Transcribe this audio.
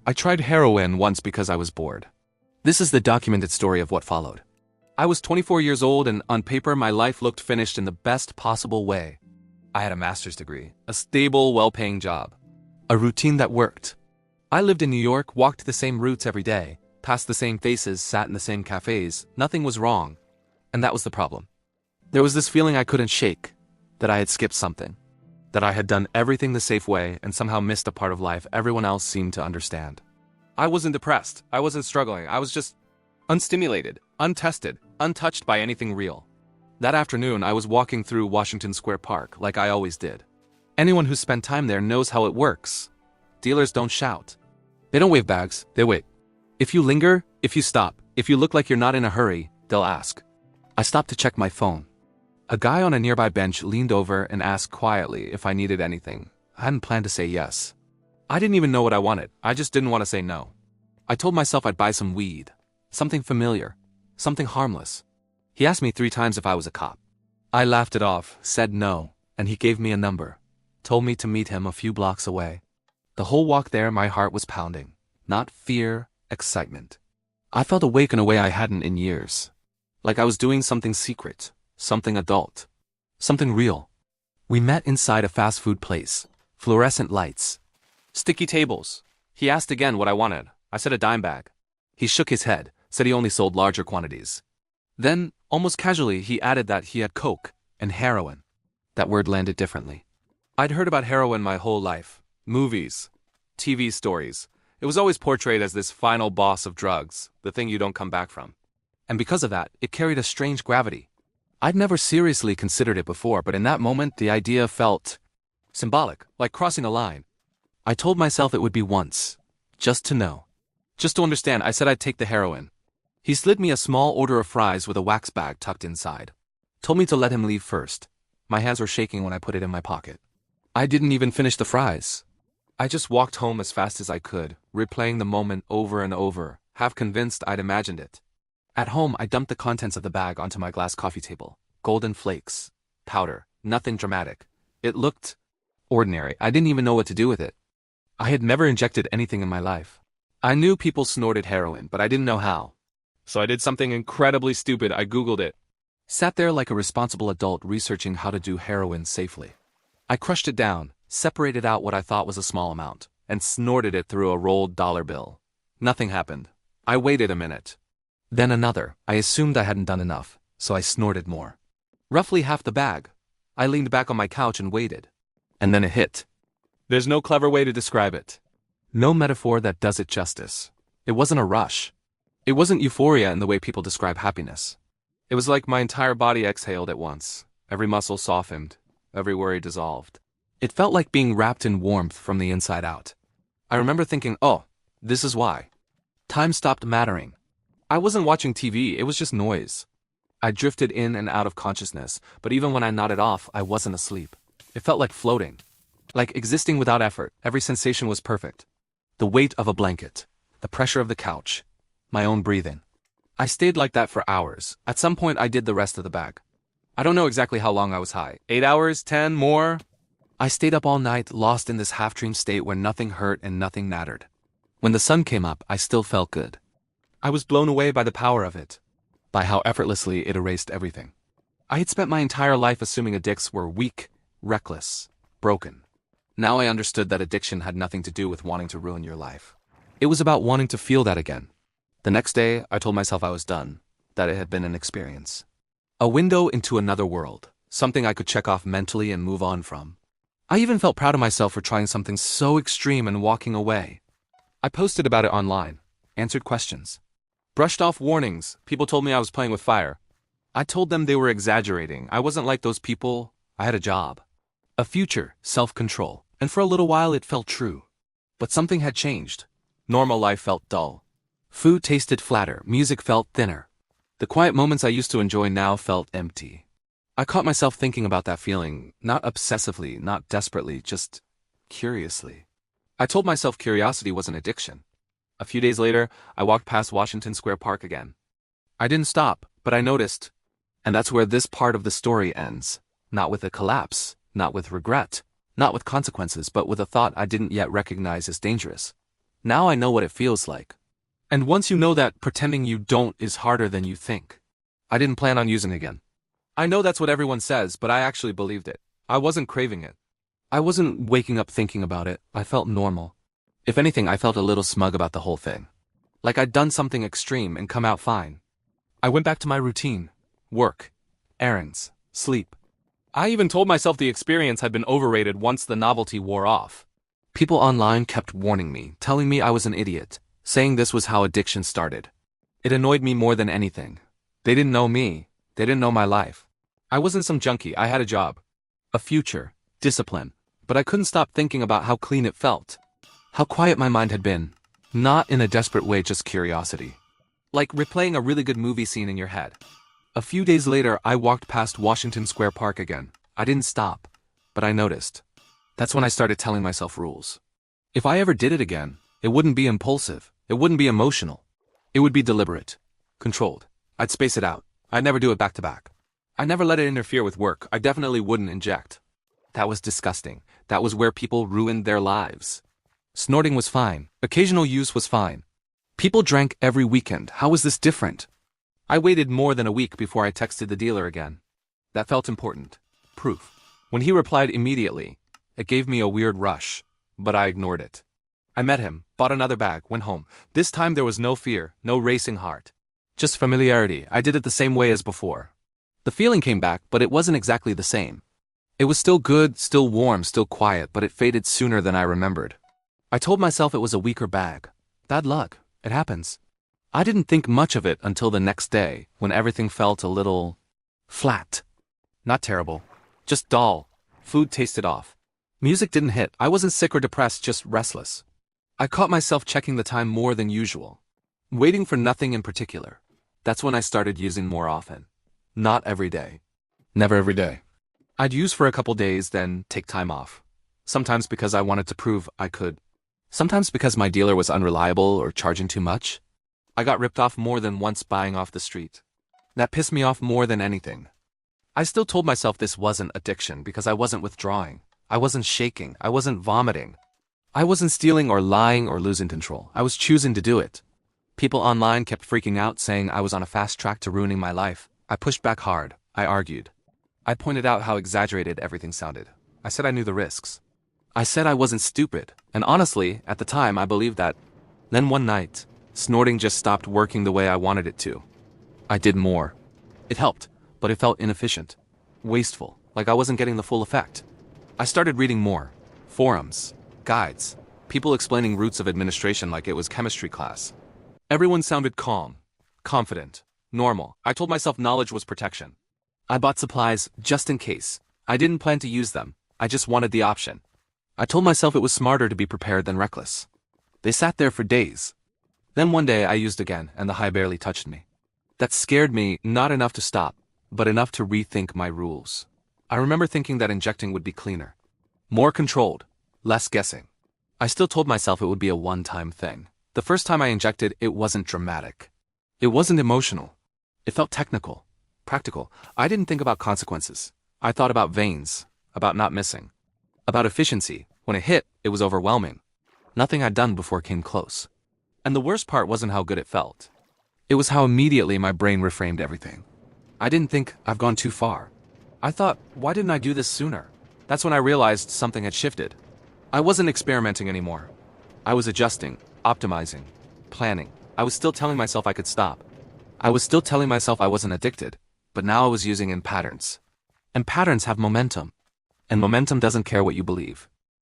I tried heroin once because I was bored. This is the documented story of what followed. I was 24 years old and on paper my life looked finished in the best possible way. I had a master's degree, a stable, well-paying job, a routine that worked. I lived in New York, walked the same routes every day, passed the same faces, sat in the same cafes. Nothing was wrong. And that was the problem. There was this feeling I couldn't shake, that I had skipped something, that I had done everything the safe way and somehow missed a part of life everyone else seemed to understand. I wasn't depressed, I wasn't struggling, I was just unstimulated, untested, untouched by anything real. That afternoon, I was walking through Washington Square Park like I always did. Anyone who's spent time there knows how it works. Dealers don't shout. They don't wave bags, they wait. If you linger, if you stop, if you look like you're not in a hurry, they'll ask. I stopped to check my phone. A guy on a nearby bench leaned over and asked quietly if I needed anything. I hadn't planned to say yes. I didn't even know what I wanted, I just didn't want to say no. I told myself I'd buy some weed. Something familiar. Something harmless. He asked me 3 times if I was a cop. I laughed it off, said no, and he gave me a number. Told me to meet him a few blocks away. The whole walk there my heart was pounding. Not fear, excitement. I felt awake in a way I hadn't in years. Like I was doing something secret, something adult, something real. We met inside a fast food place. Fluorescent lights. Sticky tables. He asked again what I wanted. I said a dime bag. He shook his head, said he only sold larger quantities. Then, almost casually, he added that he had coke and heroin. That word landed differently. I'd heard about heroin my whole life. Movies, TV stories. It was always portrayed as this final boss of drugs, the thing you don't come back from. And because of that, it carried a strange gravity. I'd never seriously considered it before, but in that moment, the idea felt symbolic, like crossing a line. I told myself it would be once, just to know. Just to understand, I said I'd take the heroin. He slid me a small order of fries with a wax bag tucked inside. Told me to let him leave first. My hands were shaking when I put it in my pocket. I didn't even finish the fries. I just walked home as fast as I could, replaying the moment over and over, half convinced I'd imagined it. At home, I dumped the contents of the bag onto my glass coffee table. Golden flakes. Powder. Nothing dramatic. It looked ordinary. I didn't even know what to do with it. I had never injected anything in my life. I knew people snorted heroin, but I didn't know how. So I did something incredibly stupid. I Googled it. Sat there like a responsible adult researching how to do heroin safely. I crushed it down, separated out what I thought was a small amount, and snorted it through a rolled dollar bill. Nothing happened. I waited a minute. Then another. I assumed I hadn't done enough, so I snorted more. Roughly half the bag. I leaned back on my couch and waited. And then it hit. There's no clever way to describe it. No metaphor that does it justice. It wasn't a rush. It wasn't euphoria in the way people describe happiness. It was like my entire body exhaled at once. Every muscle softened. Every worry dissolved. It felt like being wrapped in warmth from the inside out. I remember thinking, oh, this is why. Time stopped mattering. I wasn't watching TV, it was just noise. I drifted in and out of consciousness, but even when I nodded off, I wasn't asleep. It felt like floating. Like existing without effort. Every sensation was perfect. The weight of a blanket. The pressure of the couch. My own breathing. I stayed like that for hours. At some point I did the rest of the bag. I don't know exactly how long I was high. 8 hours? 10? More? I stayed up all night, lost in this half-dream state where nothing hurt and nothing mattered. When the sun came up, I still felt good. I was blown away by the power of it. By how effortlessly it erased everything. I had spent my entire life assuming addicts were weak, reckless, broken. Now I understood that addiction had nothing to do with wanting to ruin your life. It was about wanting to feel that again. The next day, I told myself I was done, that it had been an experience. A window into another world, something I could check off mentally and move on from. I even felt proud of myself for trying something so extreme and walking away. I posted about it online, answered questions. Brushed off warnings, people told me I was playing with fire. I told them they were exaggerating, I wasn't like those people, I had a job. A future, self-control, and for a little while it felt true. But something had changed. Normal life felt dull. Food tasted flatter, music felt thinner. The quiet moments I used to enjoy now felt empty. I caught myself thinking about that feeling, not obsessively, not desperately, just curiously. I told myself curiosity was an addiction. A few days later, I walked past Washington Square Park again. I didn't stop, but I noticed. And that's where this part of the story ends. Not with a collapse, not with regret, not with consequences, but with a thought I didn't yet recognize as dangerous. Now I know what it feels like. And once you know that, pretending you don't is harder than you think. I didn't plan on using it again. I know that's what everyone says, but I actually believed it. I wasn't craving it. I wasn't waking up thinking about it. I felt normal. If anything, I felt a little smug about the whole thing. Like I'd done something extreme and come out fine. I went back to my routine. Work. Errands. Sleep. I even told myself the experience had been overrated once the novelty wore off. People online kept warning me, telling me I was an idiot, saying this was how addiction started. It annoyed me more than anything. They didn't know me. They didn't know my life. I wasn't some junkie. I had a job. A future. Discipline. But I couldn't stop thinking about how clean it felt. How quiet my mind had been. Not in a desperate way, just curiosity. Like replaying a really good movie scene in your head. A few days later, I walked past Washington Square Park again. I didn't stop, but I noticed. That's when I started telling myself rules. If I ever did it again, it wouldn't be impulsive. It wouldn't be emotional. It would be deliberate. Controlled. I'd space it out. I'd never do it back to back. I never let it interfere with work. I definitely wouldn't inject. That was disgusting. That was where people ruined their lives. Snorting was fine. Occasional use was fine. People drank every weekend. How was this different? I waited more than a week before I texted the dealer again. That felt important. Proof. When he replied immediately, it gave me a weird rush, but I ignored it. I met him, bought another bag, went home. This time there was no fear, no racing heart. Just familiarity. I did it the same way as before. The feeling came back, but it wasn't exactly the same. It was still good, still warm, still quiet, but it faded sooner than I remembered. I told myself it was a weaker bag. Bad luck. It happens. I didn't think much of it until the next day, when everything felt a little flat. Not terrible. Just dull. Food tasted off. Music didn't hit. I wasn't sick or depressed, just restless. I caught myself checking the time more than usual. Waiting for nothing in particular. That's when I started using more often. Not every day. Never every day. I'd use for a couple days, then take time off. Sometimes because I wanted to prove I could. Sometimes because my dealer was unreliable or charging too much. I got ripped off more than once buying off the street. That pissed me off more than anything. I still told myself this wasn't addiction because I wasn't withdrawing. I wasn't shaking. I wasn't vomiting. I wasn't stealing or lying or losing control. I was choosing to do it. People online kept freaking out, saying I was on a fast track to ruining my life. I pushed back hard. I argued. I pointed out how exaggerated everything sounded. I said I knew the risks. I said I wasn't stupid, and honestly, at the time I believed that. Then one night, snorting just stopped working the way I wanted it to. I did more. It helped, but it felt inefficient. Wasteful, like I wasn't getting the full effect. I started reading more. Forums, guides, people explaining routes of administration like it was chemistry class. Everyone sounded calm, confident, normal. I told myself knowledge was protection. I bought supplies just in case. I didn't plan to use them. I just wanted the option. I told myself it was smarter to be prepared than reckless. They sat there for days. Then one day I used again, and the high barely touched me. That scared me, not enough to stop, but enough to rethink my rules. I remember thinking that injecting would be cleaner. More controlled. Less guessing. I still told myself it would be a one-time thing. The first time I injected, it wasn't dramatic. It wasn't emotional. It felt technical. Practical. I didn't think about consequences. I thought about veins. About not missing. About efficiency. When it hit, it was overwhelming. Nothing I'd done before came close. And the worst part wasn't how good it felt. It was how immediately my brain reframed everything. I didn't think I've gone too far. I thought, why didn't I do this sooner? That's when I realized something had shifted. I wasn't experimenting anymore. I was adjusting, optimizing, planning. I was still telling myself I could stop. I was still telling myself I wasn't addicted, but now I was using in patterns. And patterns have momentum. And momentum doesn't care what you believe.